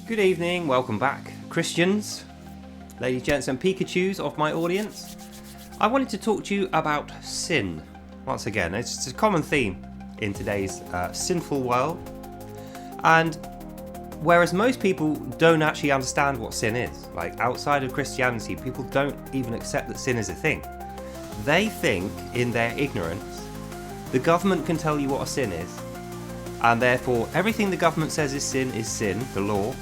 Good evening, welcome back, Christians, ladies, gents and Pikachus of my audience. I wanted to talk to you about sin. Once again, it's a common theme in today's sinful world. And whereas most people don't actually understand what sin is, like outside of Christianity, people don't even accept that sin is a thing. They think, in their ignorance, the government can tell you what a sin is, and therefore everything the government says is sin, the law.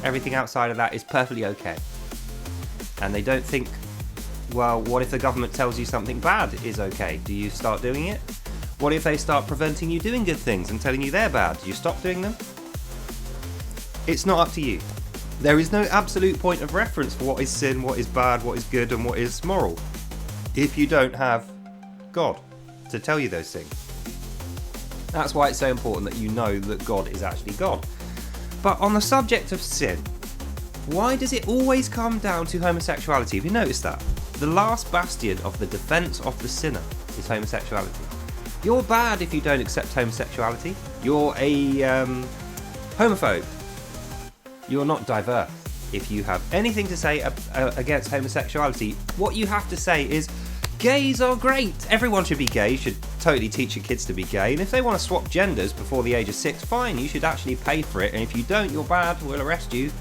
Everything outside of that is perfectly okay. And they don't think, well, what if the government tells you something bad is okay? Do you start doing it? What if they start preventing you doing good things and telling you they're bad? Do you stop doing them? It's not up to you. There is no absolute point of reference for what is sin, what is bad, what is good, and what is moral, if you don't have God to tell you those things. That's why it's so important that you know that God is actually God. But on the subject of sin, why does it always come down to homosexuality? Have you noticed that? The last bastion of the defence of the sinner is homosexuality. You're bad if you don't accept homosexuality. You're a homophobe. You're not diverse. If you have anything to say against homosexuality, what you have to say is, gays are great. Everyone should be gay. You should totally teach your kids to be gay. And if they want to swap genders before the age of 6, fine. You should actually pay for it. And if you don't, you're bad. We'll arrest you.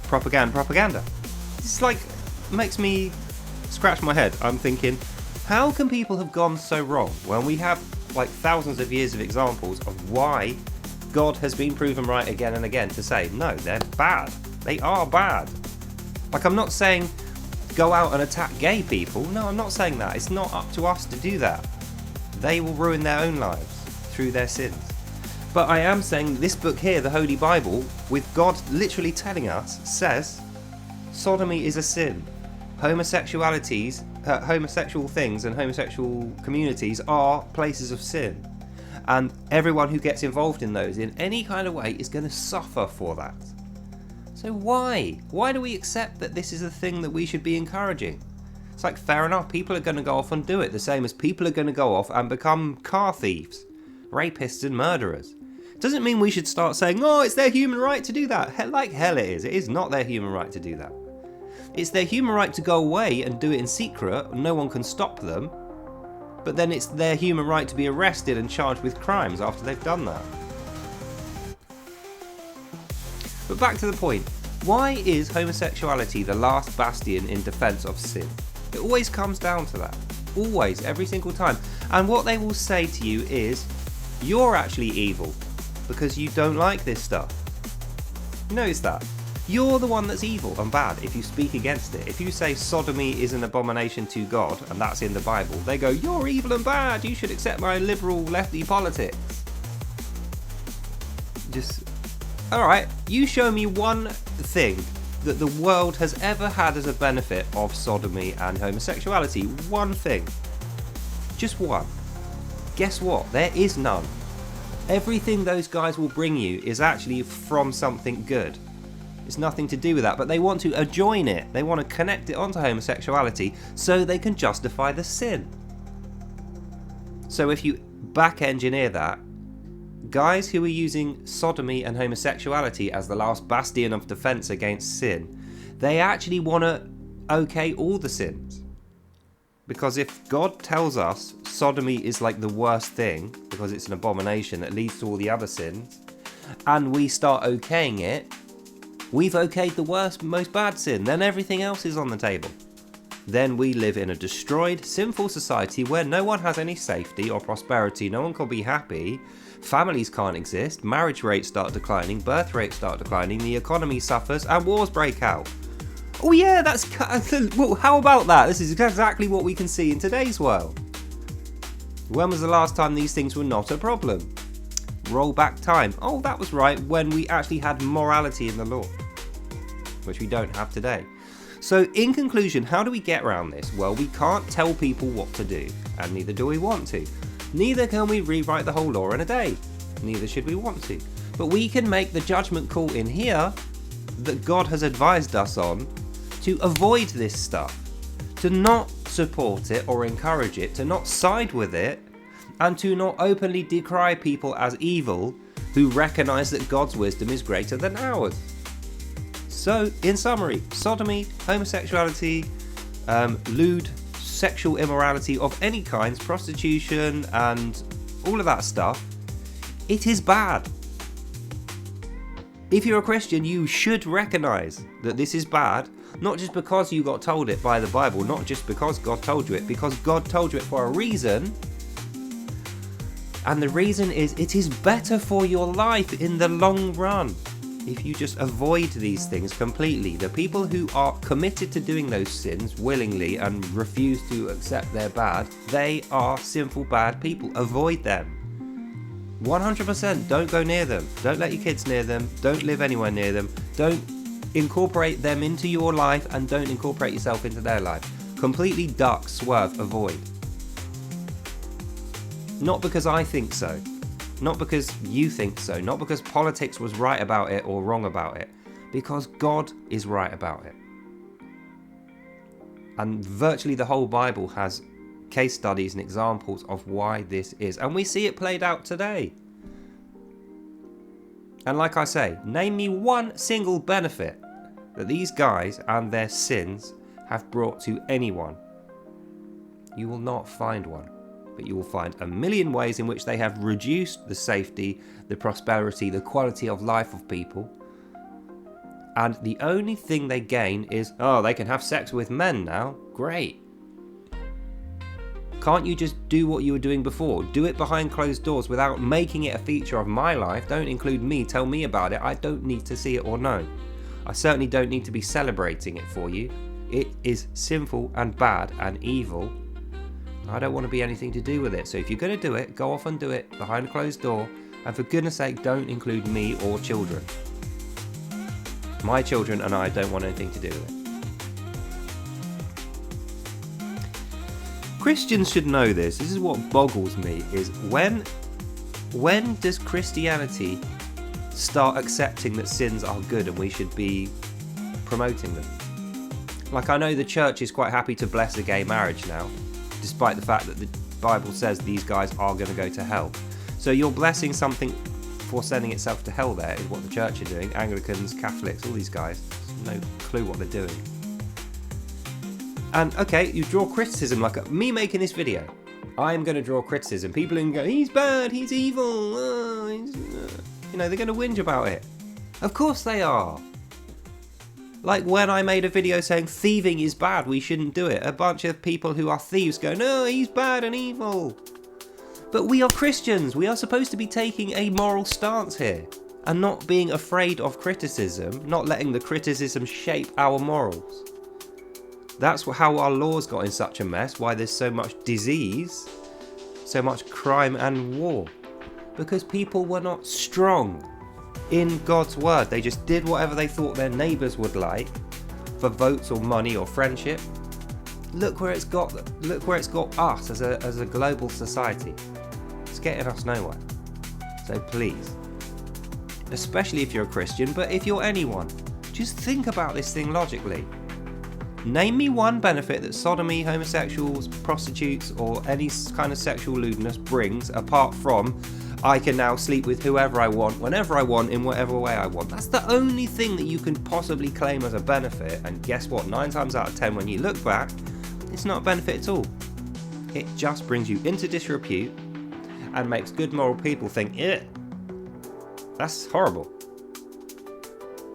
Propaganda. It's like, makes me scratch my head. I'm thinking, how can people have gone so wrong when we have like thousands of years of examples of why God has been proven right again and again to say, no, they're bad. They are bad. Like, I'm not saying go out and attack gay people. No, I'm not saying that. It's not up to us to do that. They will ruin their own lives through their sins. But I am saying this book here, the Holy Bible, with God literally telling us, says sodomy is a sin. Homosexual things and homosexual communities are places of sin. And everyone who gets involved in those in any kind of way is going to suffer for that. So why? Why do we accept that this is a thing that we should be encouraging? It's like, fair enough, people are going to go off and do it, the same as people are going to go off and become car thieves, rapists and murderers. Doesn't mean we should start saying, oh, it's their human right to do that. Like hell it is. It is not their human right to do that. It's their human right to go away and do it in secret. No one can stop them. But then it's their human right to be arrested and charged with crimes after they've done that. But back to the point. Why is homosexuality the last bastion in defence of sin? It always comes down to that. Always, every single time. And what they will say to you is, you're actually evil because you don't like this stuff. Notice that. You're the one that's evil and bad if you speak against it. If you say sodomy is an abomination to God, and that's in the Bible, they go, you're evil and bad, you should accept my liberal lefty politics. Alright, you show me one thing that the world has ever had as a benefit of sodomy and homosexuality. One thing. Just one. Guess what? There is none. Everything those guys will bring you is actually from something good. It's nothing to do with that, but they want to adjoin it. They want to connect it onto homosexuality so they can justify the sin. So if you back engineer that, guys who are using sodomy and homosexuality as the last bastion of defense against sin, they actually want to okay all the sins. Because if God tells us sodomy is like the worst thing, because it's an abomination that leads to all the other sins, and we start okaying it, we've okayed the worst, most bad sin, then everything else is on the table. Then we live in a destroyed, sinful society where no one has any safety or prosperity, no one can be happy, families can't exist, marriage rates start declining, birth rates start declining, the economy suffers, and wars break out. Oh yeah, well, how about that? This is exactly what we can see in today's world. When was the last time these things were not a problem? Roll back time. Oh, that was right, when we actually had morality in the law, which we don't have today. So in conclusion, how do we get around this? Well, we can't tell people what to do, and neither do we want to. Neither can we rewrite the whole law in a day. Neither should we want to. But we can make the judgment call in here that God has advised us on to avoid this stuff, to not support it or encourage it, to not side with it, and to not openly decry people as evil who recognise that God's wisdom is greater than ours. So, in summary, sodomy, homosexuality, lewd sexual immorality of any kinds, prostitution and all of that stuff, it is bad. If you're a Christian, you should recognise that this is bad, not just because you got told it by the Bible, not just because God told you it, because God told you it for a reason. And the reason is it is better for your life in the long run if you just avoid these things completely. The people who are committed to doing those sins willingly and refuse to accept they're bad, they are sinful, bad people. Avoid them. 100%, don't go near them. Don't let your kids near them. Don't live anywhere near them. Don't incorporate them into your life, and don't incorporate yourself into their life. Completely duck, swerve, avoid. Not because I think so. Not because you think so. Not because politics was right about it or wrong about it. Because God is right about it. And virtually the whole Bible has case studies and examples of why this is, and we see it played out today. And like I say, name me one single benefit that these guys and their sins have brought to anyone. You will not find one, but you will find a million ways in which they have reduced the safety, the prosperity, the quality of life of people. And the only thing they gain is, oh, they can have sex with men now. Great. Can't you just do what you were doing before? Do it behind closed doors without making it a feature of my life. Don't include me. Tell me about it. I don't need to see it or know. I certainly don't need to be celebrating it for you. It is sinful and bad and evil. I don't want to be anything to do with it. So if you're going to do it, go off and do it behind a closed door. And for goodness sake, don't include me or children. My children and I don't want anything to do with it. Christians should know this. This is what boggles me, is when does Christianity start accepting that sins are good and we should be promoting them? Like, I know the church is quite happy to bless a gay marriage now, despite the fact that the Bible says these guys are going to go to hell. So you're blessing something for sending itself to hell. There is what the church are doing. Anglicans, Catholics, all these guys, no clue what they're doing. And okay, you draw criticism, like me making this video. I'm going to draw criticism. People can go, he's bad, he's evil, you know, they're going to whinge about it. Of course they are. Like when I made a video saying thieving is bad, we shouldn't do it. A bunch of people who are thieves go, no, he's bad and evil. But we are Christians. We are supposed to be taking a moral stance here and not being afraid of criticism, not letting the criticism shape our morals. That's how our laws got in such a mess, why there's so much disease, so much crime and war. Because people were not strong in God's word. They just did whatever they thought their neighbours would like for votes or money or friendship. Look where it's got us as a global society. It's getting us nowhere. So please, especially if you're a Christian, but if you're anyone, just think about this thing logically. Name me one benefit that sodomy, homosexuals, prostitutes, or any kind of sexual lewdness brings, apart from I can now sleep with whoever I want, whenever I want, in whatever way I want. That's the only thing that you can possibly claim as a benefit. And guess what? 9 times out of 10, when you look back, it's not a benefit at all. It just brings you into disrepute and makes good moral people think, eh, that's horrible.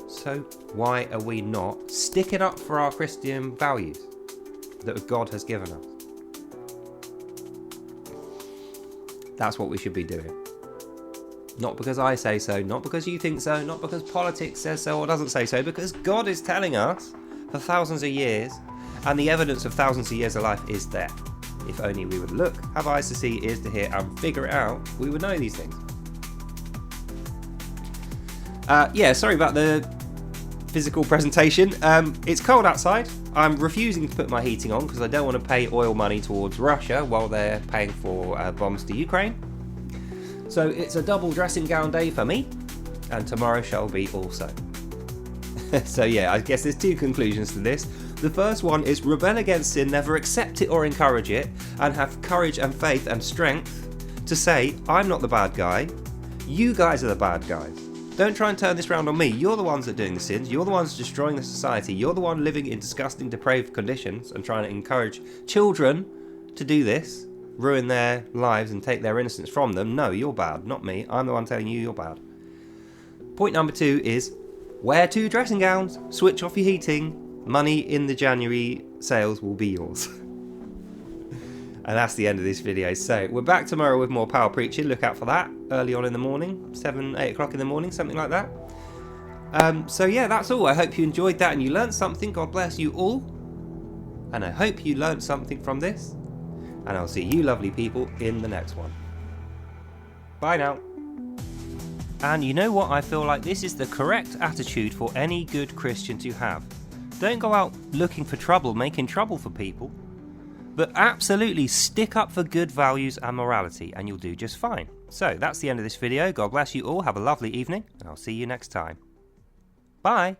So why are we not sticking up for our Christian values that God has given us? That's what we should be doing. Not because I say so, not because you think so, not because politics says so or doesn't say so, because God is telling us for thousands of years, and the evidence of thousands of years of life is there. If only we would look, have eyes to see, ears to hear, and figure it out, we would know these things. Sorry about the physical presentation. It's cold outside. I'm refusing to put my heating on because I don't want to pay oil money towards Russia while they're paying for bombs to Ukraine. So it's a double dressing gown day for me, and tomorrow shall be also. So yeah, I guess there's 2 conclusions to this. The first one is rebel against sin, never accept it or encourage it, and have courage and faith and strength to say, I'm not the bad guy, you guys are the bad guys. Don't try and turn this round on me. You're the ones that are doing the sins. You're the ones destroying the society. You're the one living in disgusting, depraved conditions and trying to encourage children to do this, ruin their lives and take their innocence from them. No, you're bad, not me. I'm the one telling you you're bad. Point number 2 is wear 2 dressing gowns, switch off your heating, money in the January sales will be yours. And that's the end of this video. So we're back tomorrow with more power preaching. Look out for that early on in the morning, 7, 8 o'clock in the morning, something like that. So yeah, that's all. I hope you enjoyed that and you learned something. God bless you all. And I hope you learned something from this. And I'll see you lovely people in the next one. Bye now. And you know what? I feel like this is the correct attitude for any good Christian to have. Don't go out looking for trouble, making trouble for people. But absolutely stick up for good values and morality and you'll do just fine. So that's the end of this video. God bless you all. Have a lovely evening and I'll see you next time. Bye.